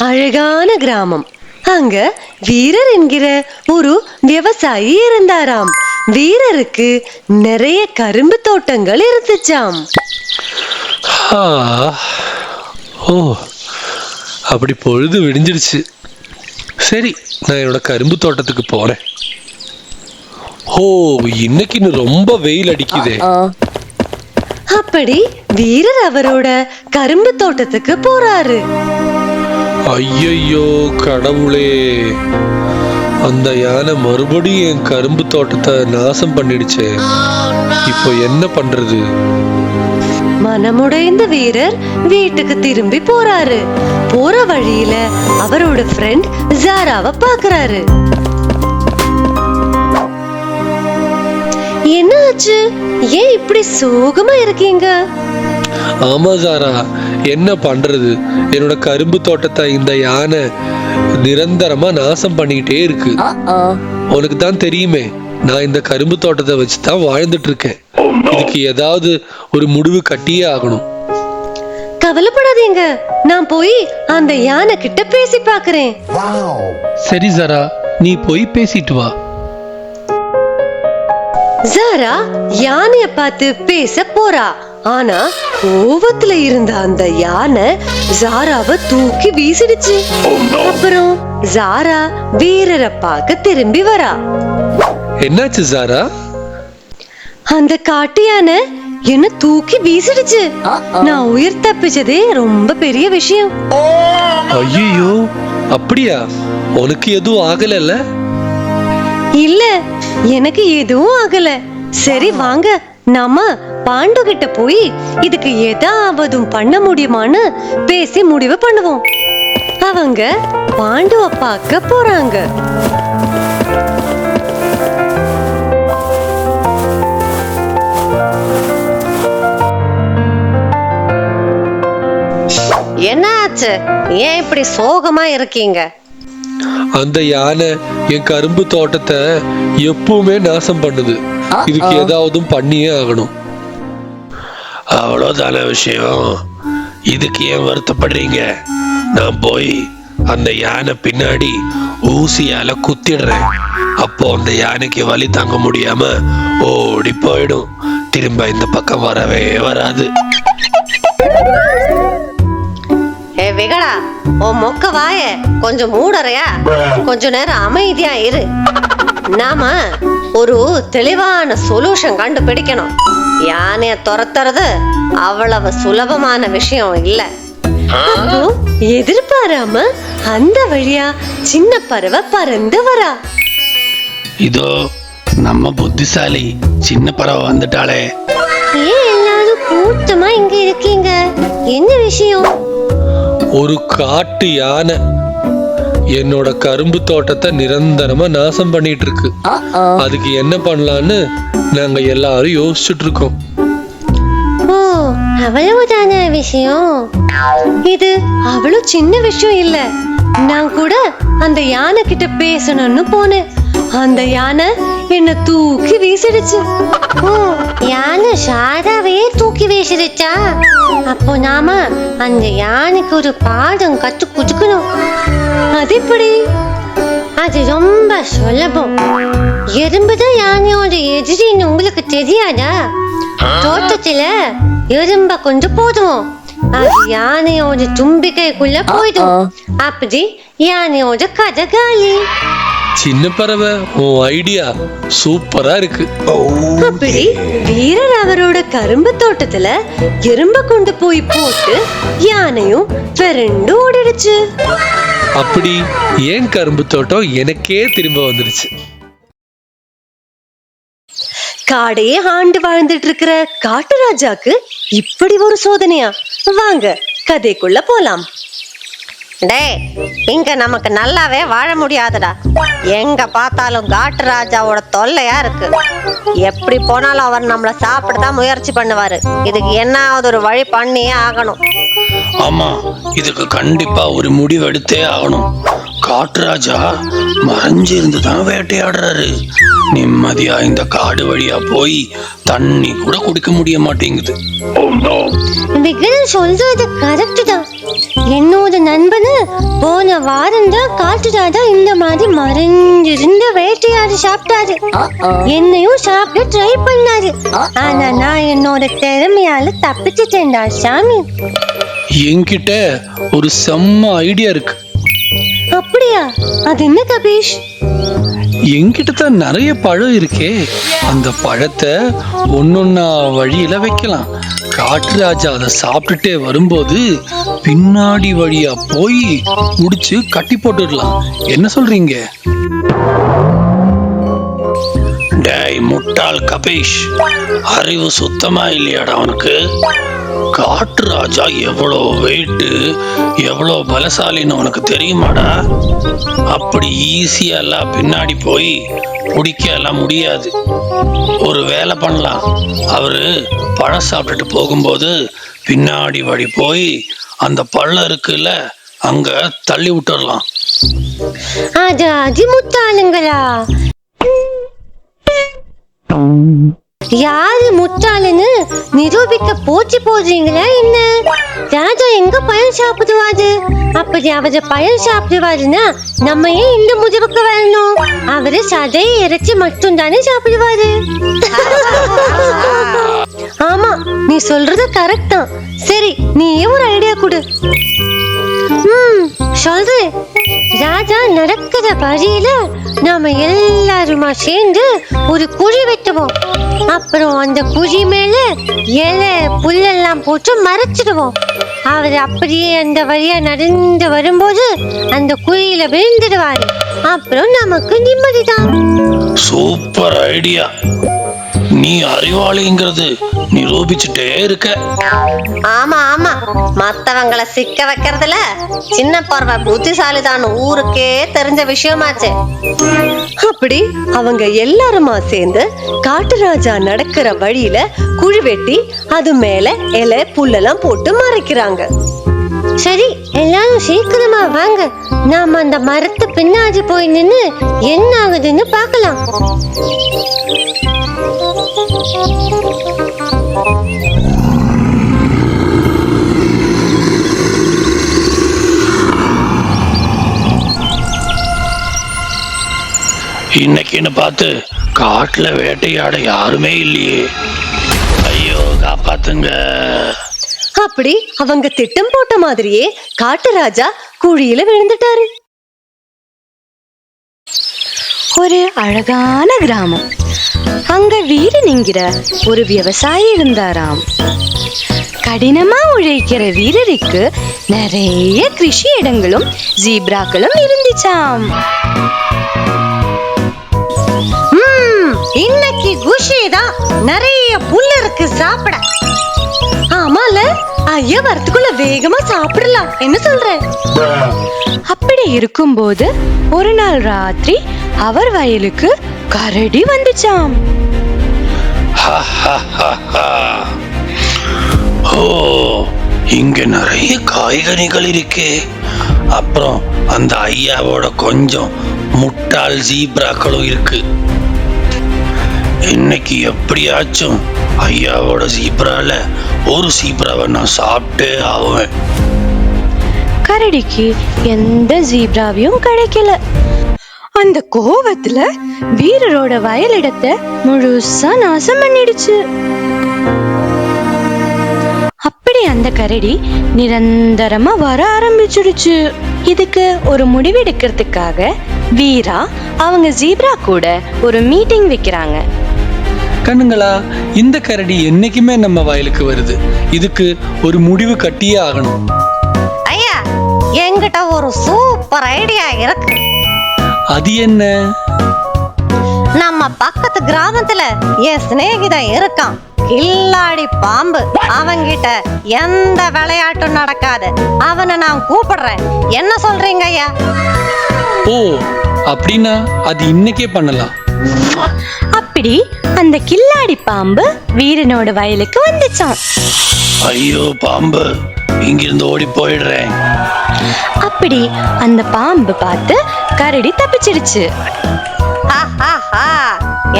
அழகான கிராமம். அங்க வீரர் என்கிற ஒரு விவசாயி இருந்தாராம். வீரருக்கு நிறைய கரும்பு தோட்டங்கள் இருந்துச்சாம். ஓ, அப்படி பொழுது விடிஞ்சிடுச்சு. சரி, நான் என்னோட கரும்பு தோட்டத்துக்கு போறேன். ஓ, இன்னைக்கு ரொம்ப வெயில் அடிக்குதே. அப்படி வீரர் அவரோட கரும்பு தோட்டத்துக்கு போறாரு. ஐயோ கடவுளே, அந்த யானை மறுபடியும் என் கரும்பு தோட்டத்தை நாசம் பண்ணிடுச்சே. இப்போ என்ன பண்றது? மனமுடைந்த வீரர் வீட்டுக்கு திரும்பி போறாரு. போற வழியில அவரோட ஃப்ரெண்ட் ஜாராவை பாக்குறாரு. என்ன ஆச்சு? ஏன் இப்படி சோகமா இருக்கீங்க? ஆமா ஜாரா, என்ன பண்றது? என்னோட கரும்பு தோட்டத்தை இந்த யானை நிரந்தரமா நாசம் பண்ணிக்கிட்டே இருக்கு. உனக்கு தான் தெரியுமே, நான் இந்த கரும்பு தோட்டத்தை வச்சுதான் வாழ்ந்துட்டு இருக்கேன். இதுக்கு ஏதாவது ஒரு முடிவு கட்டியே ஆகணும். கவலைப்படாதீங்க, நான் போய் அந்த யானை கிட்ட பேசி பாக்குறேன். சரி ஜாரா, நீ போய் பேசிட்டு வா. ஜாரா யானைய பார்த்து பேச போறா. ஆனா கோவத்துல இருந்த அந்த யானை ஜாராவை தூக்கி வீசிடுச்சு. அப்புறம் ஜாரா வீரரை பார்க்க திரும்பி வரா. என்னாச்சு ஜாரா? அந்த காட்டு யானை என்ன தூக்கி வீசிடுச்சு. நான் உயிர் தப்பிச்சதே ரொம்ப பெரிய விஷயம். ஐயோ, அப்படியா? உனக்கு எதுவும் ஆகல? இல்ல, எனக்கு எதுவும் ஆகல. சரி வாங்க, நாம பாண்டு கிட்ட போய் இதுக்கு ஏதாவது பண்ண முடியுமான்னு பேசி முடிவு பண்ணுவோம். அவங்க பாண்டுவ பார்க்க போறாங்க. என்ன ஆச்சு? ஏன் இப்படி சோகமா இருக்கீங்க? அந்த யானை என் கரும்பு தோட்டத்தை எப்பவுமே நாசம் பண்ணுது. இதுக்கு ஏதாவது பண்ணியே ஆகணும். அவ்வளவுதான விஷயம். இதுக்கு ஏன் வருத்தப்படுறீங்க? நான் போய் அந்த யானை பின்னாடி ஊசியால குத்திடுறேன். அப்போ அந்த யானைக்கு வலி தாங்க முடியாம ஓடி போயிடும். திரும்ப இந்த பக்கம் வரவே வராது. விகடா, உன் மொக்க வாய கொஞ்சம் மூடறையா? கொஞ்ச நேரம் அமைதியா இரு. நாம ஒரு தெளிவான சொல்யூஷன் கண்டுபிடிக்கணும். யானைய துரத்துறது அவ்வளவு சுலபமான விஷயம் இல்ல. அப்போ எதிர்பாராம அந்த வழியா சின்ன பறவை பறந்து வரா. இதோ நம்ம புத்திசாலி சின்ன பறவை வந்துட்டாளே. ஏன் எல்லாரும் கூட்டமா இங்க இருக்கீங்க? என்ன விஷயம்? ஒரு காட்டு யானை என்னோட கரும்பு தோட்டத்தை நிரந்தரமா நாசம் பண்ணிட்டு இருக்கு. அதுக்கு என்ன பண்ணலான்னு நாங்க எல்லாரும் யோசிச்சுட்டு இருக்கோம். ஓ, அவ்வளவுதான விஷயம்? இது அவ்வளவு சின்ன விஷயம் இல்ல. நான் கூட அந்த யானை கிட்ட பேசணும்னு போனேன். அந்த யானை என்ன தூக்கி வீசிடுச்சு. ஓ, யானை சாதாவே தூக்கி வீசிடுச்சா? அப்போ நாம அந்த யானைக்கு ஒரு பாடம் கத்து கொடுக்கணும். அது எப்படி? அது ரொம்ப சுலபம். எறும்புதான் யானையோட எதிரின்னு உங்களுக்கு தெரியாதா? தோட்டத்துல எறும்ப கொஞ்சம் போதும், அது யானையோட தும்பிக்கைக்குள்ள போயிடும். அப்படி யானையோட கதை காலி. சின்ன பறவை, உன் ஐடியா சூப்பரா இருக்கு. அப்படி வீரர் அவரோட கரும்பு தோட்டத்துல எறும்ப கொண்டு போய் போட்டு யானையும் விரண்டு ஓடிடுச்சு. அப்படி ஏன் கரும்பு தோட்டம் எனக்கே திரும்ப வந்துருச்சு. காடையே ஆண்டு வாழ்ந்துட்டு இருக்கிற காட்டு ராஜாக்கு இப்படி ஒரு சோதனையா? வாங்க கதைக்குள்ள போலாம். டேய், இங்க நமக்கு நல்லாவே வாழ முடியாதுடா. எங்க பார்த்தாலும் காட்டு ராஜாவோட தொல்லையா இருக்கு. எப்படி போனாலும் அவர் நம்மள சாப்பிடதான் முயற்சி பண்ணுவாரு. இதுக்கு என்னாவது ஒரு வழி பண்ணியே ஆகணும். ஆமா, இதுக்கு கண்டிப்பா ஒரு முடிவு எடுத்தே ஆகணும். காட்டுராஜா மறைஞ்சு இருந்துதான் வேட்டையாடுறாரு. நிம்மதியா இந்த காடு வழியா போய் தண்ணி கூட குடிக்க முடிய மாட்டேங்குது. விகடன் சொல்றது கரெக்ட் தான். என்னோட நண்பனு போன வாரம் தான் காட்டுராஜா இந்த மாதிரி மறைஞ்சிருந்த வேட்டையாடி சாப்பிட்டாரு. என்னையும் சாப்பிட ட்ரை பண்ணாரு. ஆனா நான் என்னோட திறமையால தப்பிச்சுட்டேன்டா சாமி. என்கிட்ட ஒரு செம்ம ஐடியா இருக்கு. அப்படியா? அது என்ன கபீஷ்? என்கிட்ட தான் நிறைய பழம் இருக்கே. அந்த பழத்தை ஒன்னொன்னா வழியில வைக்கலாம். காட்டுராஜா அதை சாப்பிட்டுட்டே வரும்போது பின்னாடி வழியா போய் முடிச்சு கட்டி போட்டுடலாம். என்ன சொல்றீங்க? டேய் முட்டாள் கபீஷ், அறிவு சுத்தமா இல்லையாடா உனக்கு? காட்டுராஜா எவ்வளோ வெயிட்டு, எவ்வளோ பலசாலின்னு உனக்கு தெரியுமாடா? அப்படி ஈஸியா எல்லாம் பின்னாடி போய் பிடிக்க எல்லாம் முடியாது. ஒரு வேலை பண்ணலாம். அவரு பழம் சாப்பிட்டுட்டு போகும்போது பின்னாடி வழி போய் அந்த பழம் இருக்குல்ல, அங்க தள்ளி விட்டுறலாம். அது அதிமுட்டாளுங்களா? யாரு முட்டாளுன்னு நிரூபிக்க போச்சு போடுறீங்களா என்ன? ராஜா எங்க பழம் சாப்பிடுவாரு? அப்படி அவரு பழம் சாப்பிடுவாருன்னா நம்ம ஏன் இந்த முடிவுக்கு வரணும்? அவரு சதை இறைச்சி மட்டும் தானே சாப்பிடுவாரு. ஆமா, நீ சொல்றது கரெக்ட் தான். சரி, நீ ஒரு ஐடியா கொடு. சொல்றேன். ராஜா நடக்கிற வழியில நாம எல்லாருமா சேர்ந்து ஒரு குழி வெட்டுவோம். அப்புறம் அந்த குழி மேல இலை புல்லெல்லாம் போட்டு மறைச்சிடுவோம். அவர் அப்படியே அந்த வழியா நடந்து வரும்போது அந்த குழியில விழுந்துடுவாரு. அப்புறம் நமக்கு நிம்மதிதான். Super idea. நீ அறிவாளிங்கிறது நிரூபிச்சுட்டே இருக்க. ஆமா ஆமா, மத்தவங்களை சிக்க வைக்கிறதுல சின்ன பறவை புத்திசாலிதான் ஊருக்கே தெரிஞ்ச விஷயமாச்சு. அப்படி அவங்க எல்லாருமா சேர்ந்து காட்டுராஜா நடக்கிற வழியில குழி வெட்டி அது மேல இலை புல்லெல்லாம் போட்டு மறைக்கிறாங்க. சரி, எல்லாரும் சீக்கிரமா வாங்க, நாம அந்த மரத்து பின்னாடி போய் நின்னு என்ன ஆகுதுன்னு பார்க்கலாம். இன்னைக்குன்னு பார்த்து காட்டுல வேட்டையாட யாருமே இல்லையே. ஐயோ, காப்பாத்துங்க. அப்படி அவங்க திட்டம் போட்ட மாதிரியே காட்டுராஜா குழியில விழுந்துட்டாரு. ஒரு அழகான கிராமம். அங்க வீரன்ங்கிற ஒரு விவசாயி இருந்தாராம். கடினமா உழைக்கிற வீரருக்கு நிறைய கிருஷி இடங்களும் ஜீப்ராக்களும் இருந்துச்சாம். இன்னைக்கு குஷிதான், நிறைய புல் இருக்கு சாப்பிட. ஆமால, ஐயா வரத்துக்குள்ள வேகமா சாப்பிடலாம். என்ன சொல்ற? அப்படி இருக்கும்போது ஒரு நாள் ராத்திரி அவர் வயலுக்கு கரடி வந்துச்சாம். ஓ, இங்க நிறைய காய்கறிகள் இருக்கே. அப்புறம் அந்த ஐயாவோட கொஞ்சம் முட்டாள் ஜீப்ராக்களும் இருக்கு. இன்னைக்கு எப்படியாச்சும் ஐயாவோட ஜீப்ரால ஒரு ஜீப்ராவை நான் சாப்பிட்டே ஆவேன். கரடிக்கு எந்த ஜீப்ராவையும் கிடைக்கல. அந்த கோவத்துல வீரரோட வயலிடத்தை முழுசா நாசம் பண்ணிடுச்சு. அப்படி அந்த கரடி நிரந்தரமா வர ஆரம்பிச்சிடுச்சு. இதுக்கு ஒரு முடிவெடுக்கிறதுக்காக வீரா அவங்க ஜீப்ரா கூட ஒரு மீட்டிங் வைக்கிறாங்க. கண்ணுங்களா, இந்த கரடி என்னைக்குமே நம்ம வயலுக்கு வருது. இதுக்கு ஒரு முடிவு கட்டியே ஆகணும். ஐயா, என்கிட்ட ஒரு சூப்பர் ஐடியா இருக்கு. அது என்ன? நம்ம பக்கத்து கிராமத்துல என் சிநேகிதன் இருக்கான், கில்லாடி பாம்பு. அவங்கிட்ட எந்த விளையாட்டும் நடக்காது. அவனை நான் கூப்பிடுறேன். என்ன சொல்றீங்க ஐயா? ஓ, அப்படின்னா அது இன்னைக்கே பண்ணலாம். அப்படி அந்த கில்லாடி பாம்பு வீரனோட வயலுக்கு வந்துச்சான். ஐயோ பாம்பு, இங்கிருந்து ஓடி போயிடுறேன். அப்படி அந்த பாம்பு பார்த்து கரடி தப்பிச்சிடுச்சு.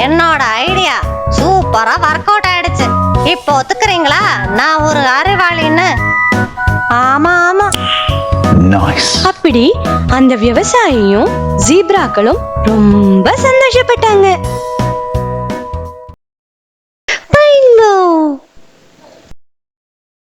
என்னோட ஐடியா சூப்பரா ஒர்க் அவுட் ஆயிடுச்சு. இப்போ ஒத்துக்கிறீங்களா நான் ஒரு அறிவாளின்னு? ஆமா ஆமா. அப்படி அந்த விவசாயியும் ஜீப்ராக்களும் ரொம்ப சந்தோஷப்பட்டாங்க.